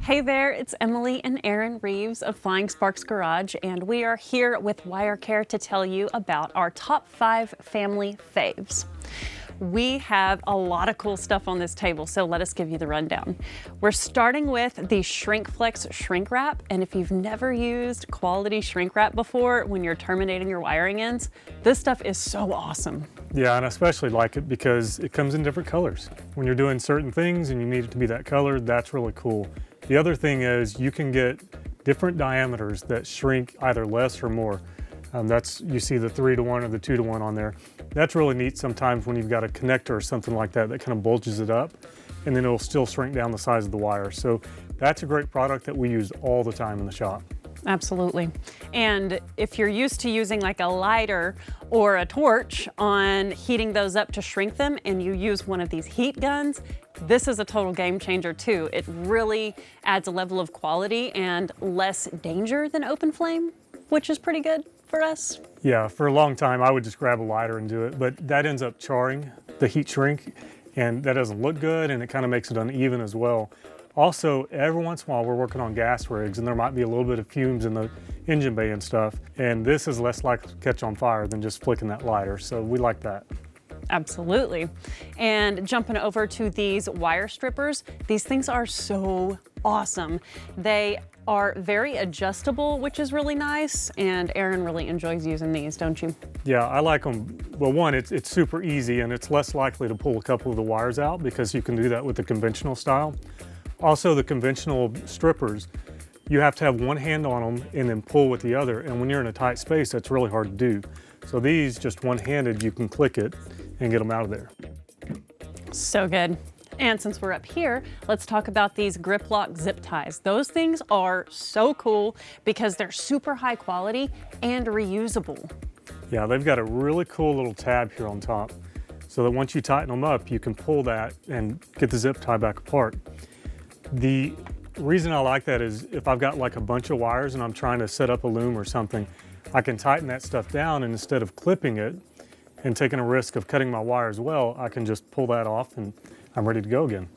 Hey there, it's Emily and Aaron Reeves of Flying Sparks Garage, and we are here with WireCare to tell you about our top 5 family faves. We have a lot of cool stuff on this table, so let us give you the rundown. We're starting with the ShrinkFlex shrink wrap, and if you've never used quality shrink wrap before when you're terminating your wiring ends, this stuff is so awesome. Yeah, and I especially like it because it comes in different colors. When you're doing certain things and you need it to be that color, that's really cool. The other thing is you can get different diameters that shrink either less or more. You see the 3-to-1 or the 2-to-1 on there. That's really neat sometimes when you've got a connector or something like that that kind of bulges it up, and then it'll still shrink down the size of the wire. So that's a great product that we use all the time in the shop. Absolutely. And if you're used to using like a lighter or a torch on heating those up to shrink them, and you use one of these heat guns, this is a total game changer too. It really adds a level of quality and less danger than open flame, which is pretty good for us. Yeah, for a long time I would just grab a lighter and do it, but that ends up charring the heat shrink, and that doesn't look good, and it kind of makes it uneven as well. Also, every once in a while we're working on gas rigs and there might be a little bit of fumes in the engine bay and stuff, and this is less likely to catch on fire than just flicking that lighter, so we like that. Absolutely. And jumping over to these wire strippers, these things are so awesome. They are very adjustable, which is really nice, and Aaron really enjoys using these, don't you? Yeah, I like them. Well, one, it's super easy and it's less likely to pull a couple of the wires out because you can do that with the conventional style. Also, the conventional strippers, you have to have one hand on them and then pull with the other, and when you're in a tight space, that's really hard to do. So these, just one-handed, you can click it and get them out of there. So good. And since we're up here, let's talk about these grip lock zip ties. Those things are so cool because they're super high quality and reusable. Yeah, they've got a really cool little tab here on top, so that once you tighten them up, you can pull that and get the zip tie back apart. The reason I like that is if I've got like a bunch of wires and I'm trying to set up a loom or something, I can tighten that stuff down, and instead of clipping it and taking a risk of cutting my wire as well, I can just pull that off and I'm ready to go again.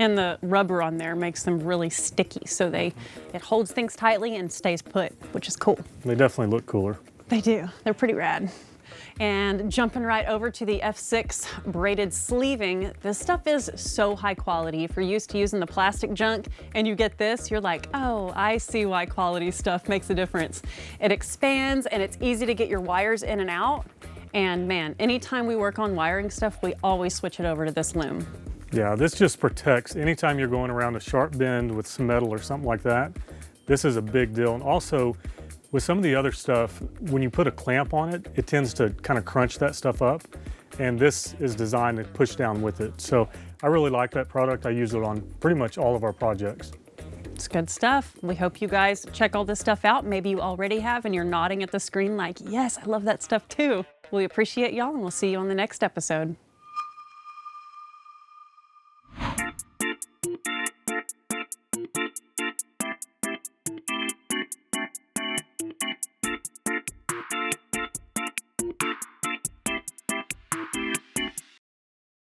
And the rubber on there makes them really sticky, so it holds things tightly and stays put, which is cool. They definitely look cooler. They do. They're pretty rad. And jumping right over to the F6 braided sleeving, this stuff is so high quality. If you're used to using the plastic junk and you get this, you're like, oh, I see why quality stuff makes a difference. It expands and it's easy to get your wires in and out. And man, anytime we work on wiring stuff, we always switch it over to this loom. Yeah, this just protects anytime you're going around a sharp bend with some metal or something like that. This is a big deal. And also, with some of the other stuff, when you put a clamp on it, it tends to kind of crunch that stuff up. And this is designed to push down with it. So I really like that product. I use it on pretty much all of our projects. It's good stuff. We hope you guys check all this stuff out. Maybe you already have and you're nodding at the screen like, yes, I love that stuff too. We appreciate y'all, and we'll see you on the next episode.